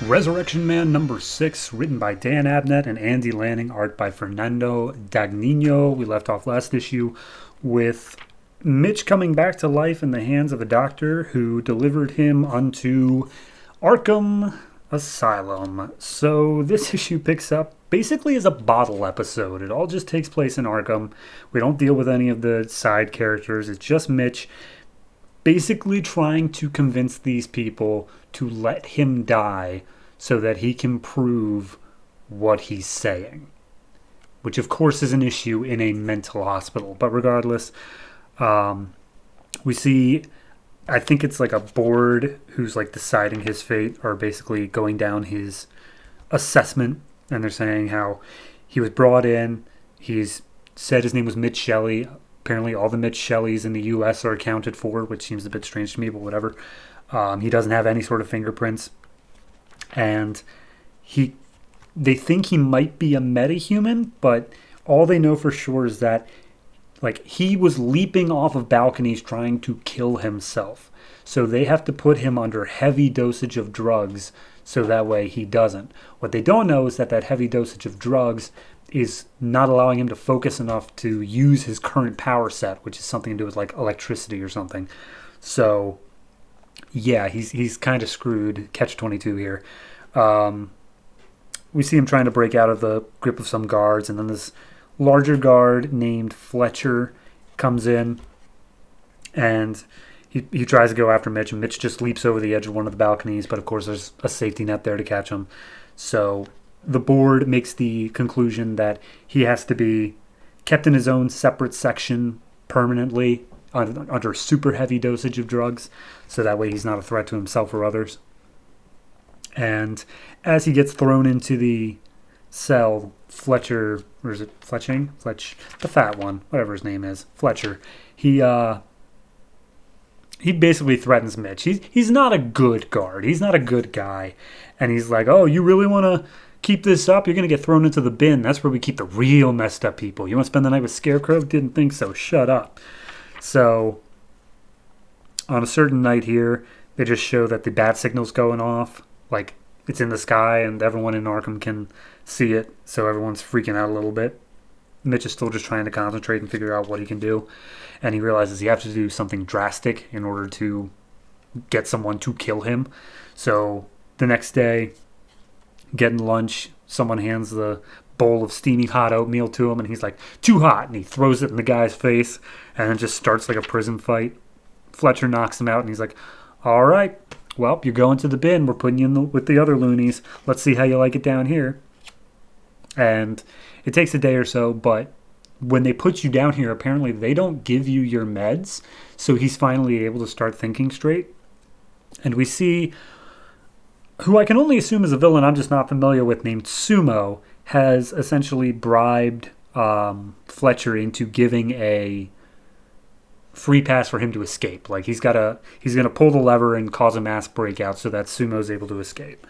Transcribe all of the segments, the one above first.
Resurrection Man number 6, written by Dan Abnett and Andy Lanning, art by Fernando Dagnino. We left off last issue with Mitch coming back to life in the hands of a doctor who delivered him unto Arkham Asylum. So this issue picks up basically as a bottle episode. It all just takes place in Arkham. We don't deal with any of the side characters. It's just Mitch basically trying to convince these people to let him die so that he can prove what he's saying. Which, of course, is an issue in a mental hospital. But regardless, we see, I think it's like a board who's like deciding his fate, or basically going down his assessment. And they're saying how he was brought in. He's said his name was Mitch Shelley. Apparently all the Mitch Shelleys in the U.S. are accounted for, which seems a bit strange to me, but whatever. He doesn't have any sort of fingerprints. And they think he might be a metahuman, but all they know for sure is that like he was leaping off of balconies trying to kill himself. So they have to put him under heavy dosage of drugs so that way he doesn't. What they don't know is that heavy dosage of drugs is not allowing him to focus enough to use his current power set, which is something to do with like electricity or something. So yeah, he's kind of screwed. Catch-22 here. We see him trying to break out of the grip of some guards, and then this larger guard named Fletcher comes in, and he tries to go after Mitch, and Mitch just leaps over the edge of one of the balconies, but of course there's a safety net there to catch him. So the board makes the conclusion that he has to be kept in his own separate section permanently under super heavy dosage of drugs, so that way he's not a threat to himself or others. And as he gets thrown into the cell, Fletcher, or is it Fletching? The fat one, whatever his name is, Fletcher. He basically threatens Mitch. He's not a good guard. He's not a good guy. And he's like, oh, you really want to keep this up? You're going to get thrown into the bin. That's where we keep the real messed up people. You want to spend the night with Scarecrow? Didn't think so. Shut up. So on a certain night here, they just show that the bat signal's going off. Like, it's in the sky, and everyone in Arkham can see it. So everyone's freaking out a little bit. Mitch is still just trying to concentrate and figure out what he can do. And he realizes he has to do something drastic in order to get someone to kill him. So the next day, getting lunch, someone hands the bowl of steamy hot oatmeal to him, and he's like, too hot, and he throws it in the guy's face, and it just starts like a prison fight. Fletcher knocks him out, and he's like, all right, well, you're going to the bin. We're putting you with the other loonies. Let's see how you like it down here. And it takes a day or so, but when they put you down here, apparently they don't give you your meds, so he's finally able to start thinking straight. And we see who I can only assume is a villain I'm just not familiar with, named Sumo, has essentially bribed Fletcher into giving a free pass for him to escape. Like he's gonna pull the lever and cause a mass breakout so that Sumo's able to escape.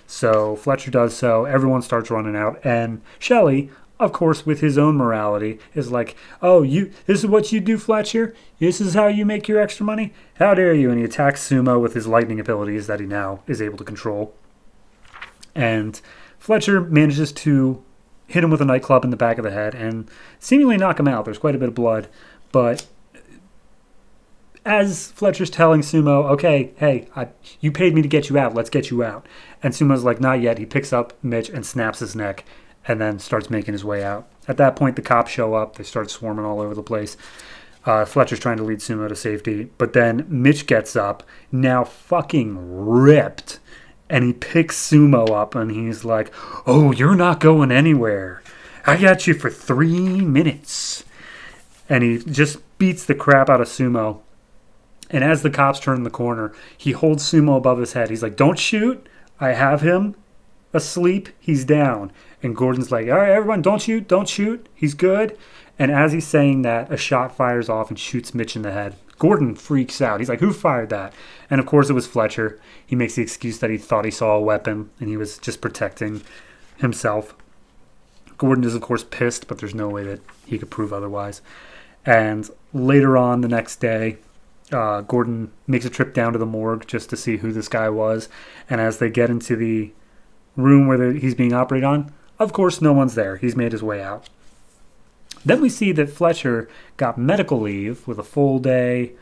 So Fletcher does so. Everyone starts running out, and Shelley, of course, with his own morality, is like, oh, this is what you do, Fletcher? This is how you make your extra money? How dare you? And he attacks Sumo with his lightning abilities that he now is able to control. And Fletcher manages to hit him with a nightclub in the back of the head and seemingly knock him out. There's quite a bit of blood. But as Fletcher's telling Sumo, okay, hey, you paid me to get you out. Let's get you out. And Sumo's like, not yet. He picks up Mitch and snaps his neck and then starts making his way out. At that point, the cops show up. They start swarming all over the place. Fletcher's trying to lead Sumo to safety. But then Mitch gets up, now fucking ripped. And he picks Sumo up and he's like, oh, you're not going anywhere. I got you for 3 minutes. And he just beats the crap out of Sumo. And as the cops turn the corner, he holds Sumo above his head. He's like, don't shoot. I have him asleep. He's down. And Gordon's like, all right, everyone, don't shoot. Don't shoot. He's good. And as he's saying that, a shot fires off and shoots Mitch in the head. Gordon freaks out. He's like, who fired that? And of course it was Fletcher. He makes the excuse that he thought he saw a weapon and he was just protecting himself. Gordon is, of course, pissed, but there's no way that he could prove otherwise. And later on the next day, Gordon makes a trip down to the morgue just to see who this guy was. And as they get into the room where he's being operated on. Of course, no one's there. He's made his way out. Then we see that Fletcher got medical leave with a full day,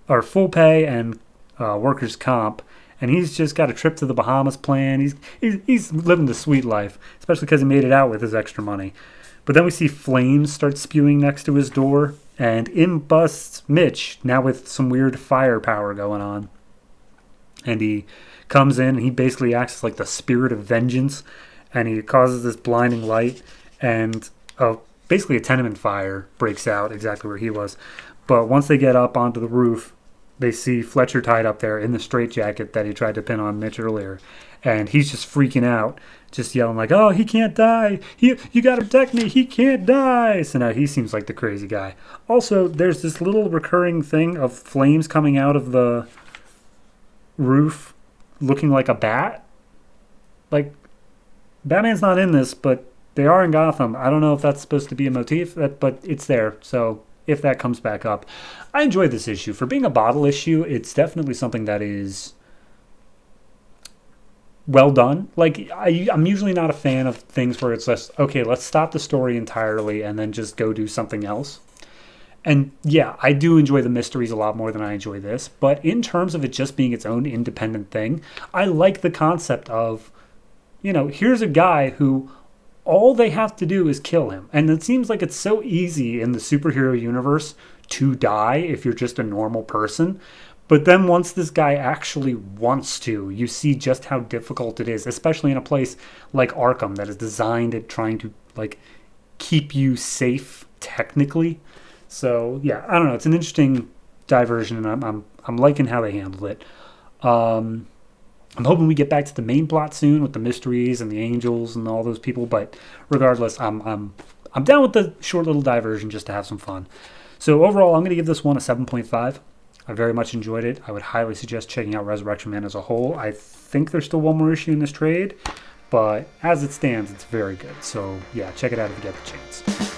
or full pay and workers' comp, and he's just got a trip to the Bahamas planned. He's living the sweet life, especially because he made it out with his extra money. But then we see flames start spewing next to his door, and in busts Mitch, now with some weird firepower going on. And he comes in, and he basically acts as like the spirit of vengeance, and he causes this blinding light, and basically a tenement fire breaks out exactly where he was. But once they get up onto the roof, they see Fletcher tied up there in the straitjacket that he tried to pin on Mitch earlier. And he's just freaking out, just yelling like, oh, he can't die. You got to protect me. He can't die. So now he seems like the crazy guy. Also, there's this little recurring thing of flames coming out of the roof looking like a bat. Like, Batman's not in this, but they are in Gotham. I don't know if that's supposed to be a motif, but it's there. So if that comes back up. I enjoy this issue. For being a bottle issue, it's definitely something that is well done. Like, I'm usually not a fan of things where it's just, okay, let's stop the story entirely and then just go do something else. And yeah, I do enjoy the mysteries a lot more than I enjoy this. But in terms of it just being its own independent thing, I like the concept of, here's a guy who all they have to do is kill him. And it seems like it's so easy in the superhero universe to die if you're just a normal person. But then once this guy actually wants to, you see just how difficult it is, especially in a place like Arkham that is designed at trying to keep you safe technically. So yeah, I don't know. It's an interesting diversion, and I'm liking how they handled it. I'm hoping we get back to the main plot soon with the mysteries and the angels and all those people. But regardless, I'm down with the short little diversion just to have some fun. So overall, I'm going to give this one a 7.5. I very much enjoyed it. I would highly suggest checking out Resurrection Man as a whole. I think there's still one more issue in this trade, but as it stands, it's very good. So yeah, check it out if you get the chance.